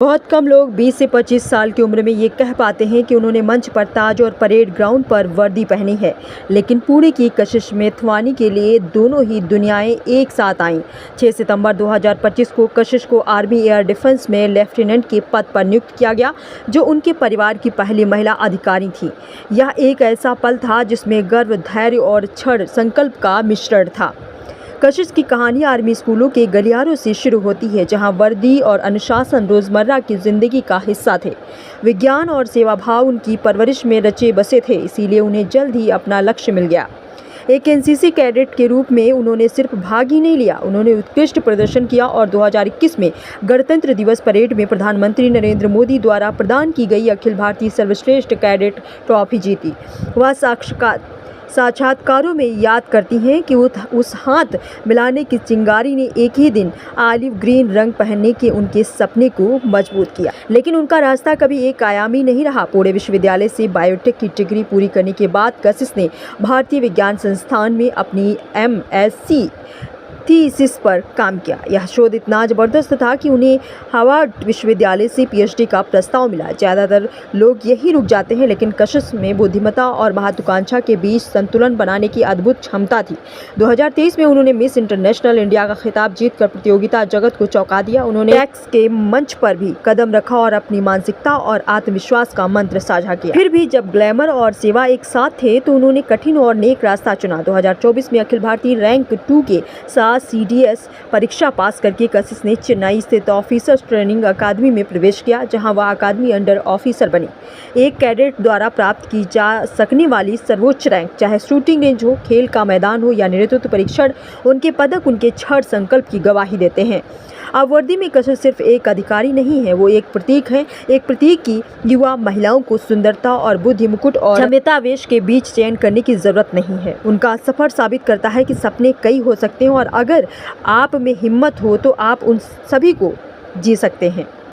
बहुत कम लोग 20 से 25 साल की उम्र में ये कह पाते हैं कि उन्होंने मंच पर ताज और परेड ग्राउंड पर वर्दी पहनी है, लेकिन पुणे की कशिश मेथवानी के लिए दोनों ही दुनियाएं एक साथ आईं। 6 सितंबर 2025 को कशिश को आर्मी एयर डिफेंस में लेफ्टिनेंट के पद पर नियुक्त किया गया, जो उनके परिवार की पहली महिला अधिकारी थी। यह एक ऐसा पल था जिसमें गर्व, धैर्य और दृढ़ संकल्प का मिश्रण था। कशिश की कहानी आर्मी स्कूलों के गलियारों से शुरू होती है, जहां वर्दी और अनुशासन रोजमर्रा की जिंदगी का हिस्सा थे। विज्ञान और सेवा भाव उनकी परवरिश में रचे बसे थे, इसीलिए उन्हें जल्द ही अपना लक्ष्य मिल गया। एक एनसीसी कैडेट के रूप में उन्होंने सिर्फ भाग ही नहीं लिया, उन्होंने उत्कृष्ट प्रदर्शन किया और 2021 में गणतंत्र दिवस परेड में प्रधानमंत्री नरेंद्र मोदी द्वारा प्रदान की गई अखिल भारतीय सर्वश्रेष्ठ कैडेट ट्रॉफी जीती। वह साक्षात्कारों में याद करती हैं कि उस हाथ मिलाने की चिंगारी ने एक ही दिन ऑलिव ग्रीन रंग पहनने के उनके सपने को मजबूत किया। लेकिन उनका रास्ता कभी एक आयामी नहीं रहा। पुणे विश्वविद्यालय से बायोटेक की डिग्री पूरी करने के बाद कशिश ने भारतीय विज्ञान संस्थान में अपनी MSc थीसिस पर काम किया। यह शोध इतना ज़बरदस्त था कि उन्हें हार्वर्ड विश्वविद्यालय से PhD का प्रस्ताव मिला। ज़्यादातर लोग यही रुक जाते हैं, लेकिन कशिश में बुद्धिमत्ता और महत्वाकांक्षा के बीच संतुलन बनाने की अद्भुत क्षमता थी। 2023 में उन्होंने मिस इंटरनेशनल इंडिया का खिताब जीतकर प्रतियोगिता जगत को चौंका दिया। उन्होंने टैक्स के मंच पर भी कदम रखा और अपनी मानसिकता और आत्मविश्वास का मंत्र साझा किया। फिर भी जब ग्लैमर और सेवा एक साथ थे, तो उन्होंने कठिन और नेक रास्ता चुना। 2024 में अखिल भारतीय रैंक 2 के साथ CDS परीक्षा पास करके कशिश ने चेन्नई स्थित ऑफिसर्स ट्रेनिंग अकादमी में प्रवेश किया, जहां वह अकादमी अंडर ऑफिसर बनी। एक कैडेट द्वारा प्राप्त की जा सकने वाली सर्वोच्च रैंक, चाहे शूटिंग रेंज हो, खेल का मैदान हो या नेतृत्व परीक्षण, उनके पदक उनके दृढ़ संकल्प की गवाही देते हैं। अब वर्दी में कशिश सिर्फ एक अधिकारी नहीं है, वो एक प्रतीक है। एक प्रतीक की युवा महिलाओं को सुंदरता और बुद्धि, मुकुट और क्षमतावेश के बीच चयन करने की जरूरत नहीं है। उनका सफर साबित करता है कि सपने कई हो सकते हैं और अगर आप में हिम्मत हो तो आप उन सभी को जी सकते हैं।